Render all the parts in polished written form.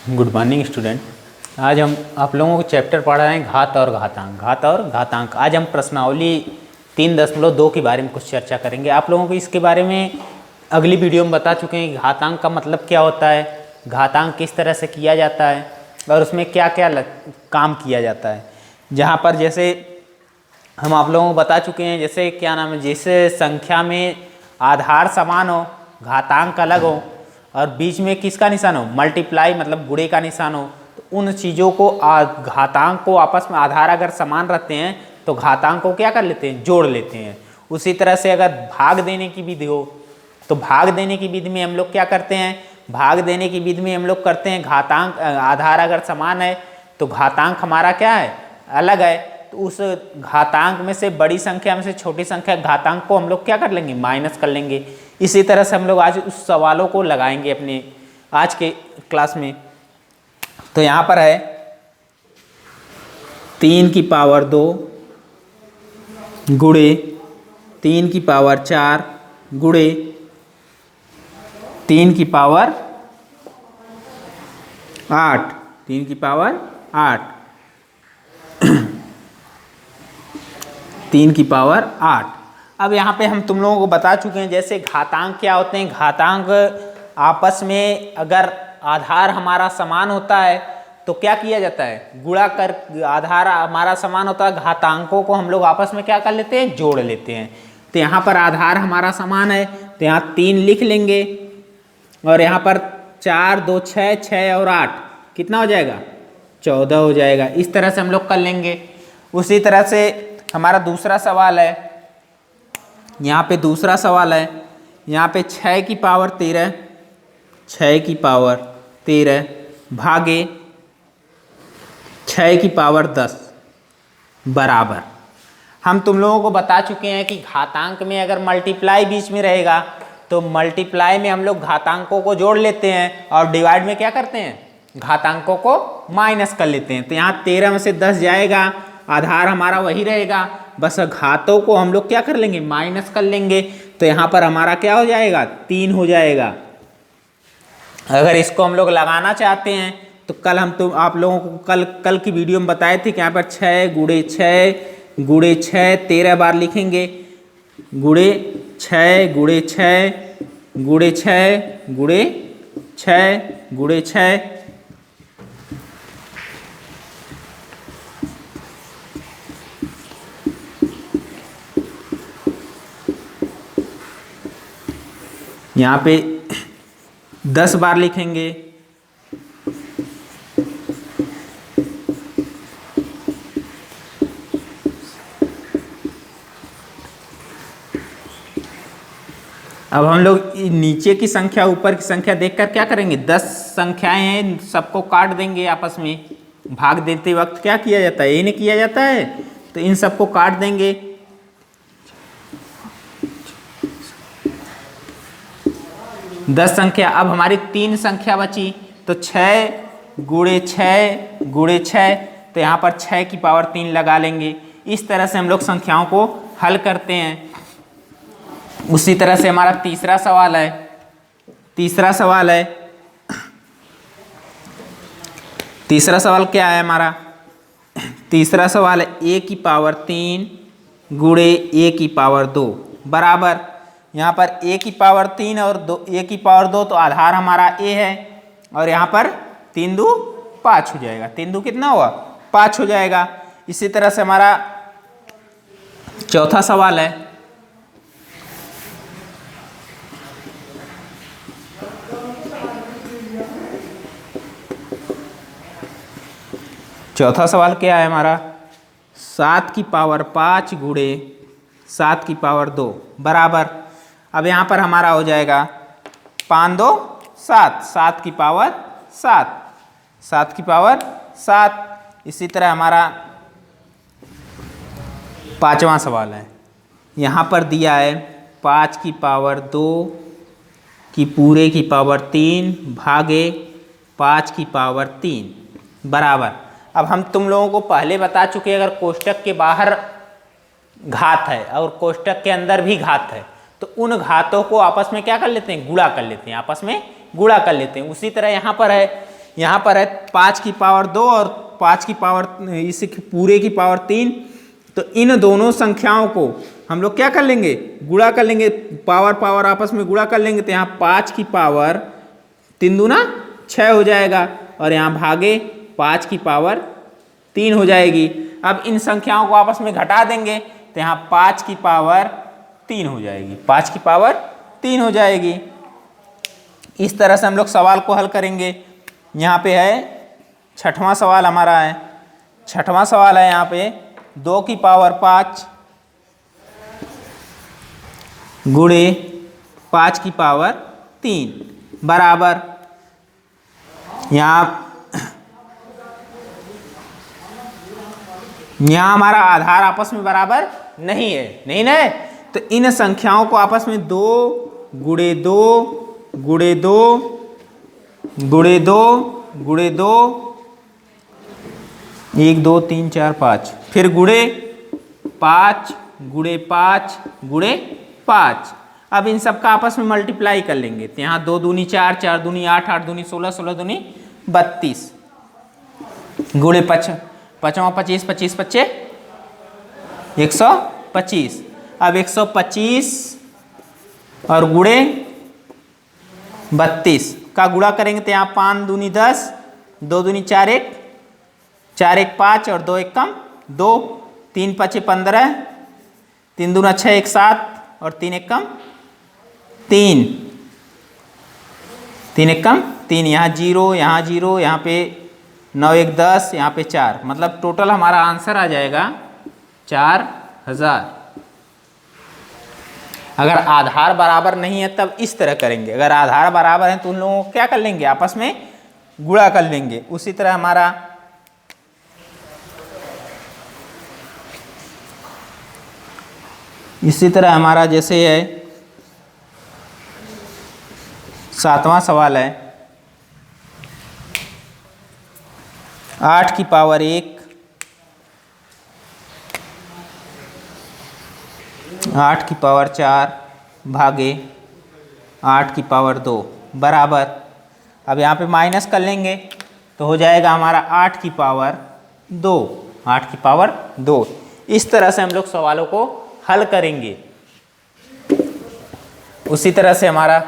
Good morning student. आज हम आप लोगों को चैप्टर पढ़ रहे हैं घात और घातांक। घात और घातांक आज हम प्रश्नावली 3.2 के बारे में कुछ चर्चा करेंगे। आप लोगों को इसके बारे में अगली वीडियो में बता चुके हैं कि घातांक का मतलब क्या होता है, घातांक किस तरह से किया जाता है और उसमें क्या क्या काम किया जाता है। जहाँ पर जैसे हम आप लोगों को बता चुके हैं, जैसे क्या नाम है, जैसे संख्या में आधार समान हो, घातांक अलग हो और बीच में किसका निशान हो, मल्टीप्लाई मतलब गुणे का निशान हो, तो उन चीज़ों को घातांक को आपस में आधार अगर समान रहते हैं तो घातांक को क्या कर लेते हैं, जोड़ लेते हैं। उसी तरह से अगर भाग देने की विधि हो तो भाग देने की विधि में हम लोग क्या करते हैं, भाग देने की विधि में हम लोग करते हैं घातांक आधार अगर समान है तो घातांक हमारा क्या है, अलग है, तो उस घातांक में से बड़ी संख्या में से छोटी संख्या घातांक को हम लोग क्या कर लेंगे, माइनस कर लेंगे। इसी तरह से हम लोग आज उस सवालों को लगाएंगे अपने आज के क्लास में। तो यहाँ पर है 3 की पावर 2 गुणे 3 की पावर 4 गुणे 3 की पावर 8, 3 की पावर 8, 3 की पावर 8। अब यहाँ पे हम तुम लोगों को बता चुके हैं जैसे घातांक क्या होते हैं। घातांक आपस में अगर आधार हमारा समान होता है तो क्या किया जाता है, गुणा कर, आधार हमारा समान होता है, घातांकों को हम लोग आपस में क्या कर लेते हैं, जोड़ लेते हैं। तो यहाँ पर आधार हमारा समान है तो यहाँ 3 लिख लेंगे और यहाँ पर 4 2 6 6 और 8 कितना हो जाएगा, 14 हो जाएगा। इस तरह से हम लोग कर लेंगे। उसी तरह से हमारा दूसरा सवाल है, यहाँ पे दूसरा सवाल है, यहाँ पे 6 की पावर 13, 6 की पावर 13 भागे 6 की पावर 10 बराबर। हम तुम लोगों को बता चुके हैं कि घातांक में अगर मल्टीप्लाई बीच में रहेगा तो मल्टीप्लाई में हम लोग घातांकों को जोड़ लेते हैं और डिवाइड में क्या करते हैं, घातांकों को माइनस कर लेते हैं। तो यहाँ 13 में से 10 जाएगा, आधार हमारा वही रहेगा, बस घातों को हम लोग क्या कर लेंगे, माइनस कर लेंगे। तो यहाँ पर हमारा क्या हो जाएगा, 3 हो जाएगा। अगर इसको हम लोग लगाना चाहते हैं तो कल हम तो आप लोगों को कल की वीडियो में बताए थे कि यहाँ पर 6 गुणे 6 गुणे 6 13 बार लिखेंगे, गुणे 6 गुणे 6 गुणे 6 गुणे 6 गुणे 6। यहाँ पे 10 बार लिखेंगे, अब हम लोग नीचे की संख्या ऊपर की संख्या देखकर क्या करेंगे, 10 संख्याएं हैं सबको काट देंगे आपस में। भाग देते वक्त क्या किया जाता है, इन्हें किया जाता है, तो इन सबको काट देंगे। 10 संख्या, अब हमारी 3 संख्या बची तो 6 गुणे 6 गुणे 6, तो यहाँ पर 6 की पावर 3 लगा लेंगे। इस तरह से हम लोग संख्याओं को हल करते हैं। उसी तरह से हमारा तीसरा सवाल है, तीसरा सवाल क्या है हमारा, तीसरा सवाल है a की पावर 3 गुणे a की पावर 2 बराबर। यहाँ पर a की पावर 3 और a की पावर 2, तो आधार हमारा a है और यहाँ पर 3 2 5 हो जाएगा, 3 2 कितना हुआ, 5 हो जाएगा। इसी तरह से हमारा चौथा सवाल है, चौथा सवाल क्या है हमारा, 7 की पावर 5 गुणे 7 की पावर 2 बराबर। अब यहाँ पर हमारा हो जाएगा 5 2 7, 7 की पावर 7, 7 की पावर 7। इसी तरह हमारा पांचवा सवाल है, यहाँ पर दिया है 5 की पावर 2 की पूरे की पावर 3 भागे 5 की पावर 3 बराबर। अब हम तुम लोगों को पहले बता चुके हैं, अगर कोष्टक के बाहर घात है और कोष्टक के अंदर भी घात है तो उन घातों को आपस में क्या कर लेते हैं, गुणा कर लेते हैं, आपस में गुणा कर लेते हैं। उसी तरह यहाँ पर है यहाँ पर है 5 की पावर 2 और 5 की पावर इस पूरे की पावर 3। तो इन दोनों संख्याओं को हम लोग क्या कर लेंगे, गुणा कर लेंगे, पावर पावर आपस में गुणा कर लेंगे। तो यहाँ 5 की पावर 3 दूना 6 हो जाएगा और यहाँ भागे 5 की पावर 3 हो जाएगी। अब इन संख्याओं को आपस में घटा देंगे तो यहाँ 5 की पावर 3 हो जाएगी, 5 की पावर 3 हो जाएगी। इस तरह से हम लोग सवाल को हल करेंगे। यहाँ पे है छठवां सवाल हमारा है, छठवां सवाल है यहाँ पे 2 की पावर 5 गुणे 5 की पावर 3 बराबर, यहाँ हमारा आधार आपस में बराबर नहीं है, नहीं ना है। तो इन संख्याओं को आपस में 2 गुणे 2 गुणे 2 गुणे 2 गुणे 2 1 2 3 4 5 फिर गुणे 5 गुणे 5 गुणे 5। अब इन सब का आपस में मल्टीप्लाई कर लेंगे तो यहाँ 2 दूनी 4 4 दूनी 8 8 दूनी 16 16 दूनी 32 गुणे 5 5 25 25 पच्चे 125। अब 125 और गुणे 32 का गुणा करेंगे तो यहाँ 5 दूनी 10 2 दूनी 4 1 4 1 5 और 2 1 कम 2 3 5 15 3 दूना 6 1 7 और 3 1 कम 3 3 1 कम 3, यहाँ 0 यहाँ 0 यहाँ पे 9 1 10 यहाँ पे 4, मतलब टोटल हमारा आंसर आ जाएगा 4000। अगर आधार बराबर नहीं है तब इस तरह करेंगे, अगर आधार बराबर है तो उन लोगों को क्या कर लेंगे, आपस में गुणा कर लेंगे। उसी तरह हमारा जैसे है 7वां सवाल है 8 की पावर 1 8 की पावर 4 भागे 8 की पावर 2 बराबर। अब यहाँ पे माइनस कर लेंगे तो हो जाएगा हमारा 8 की पावर 2 8 की पावर 2। इस तरह से हम लोग सवालों को हल करेंगे। उसी तरह से हमारा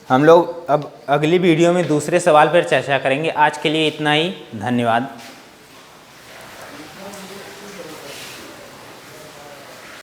हम लोग अब अगली वीडियो में दूसरे सवाल पर चर्चा करेंगे। आज के लिए इतना ही, धन्यवाद।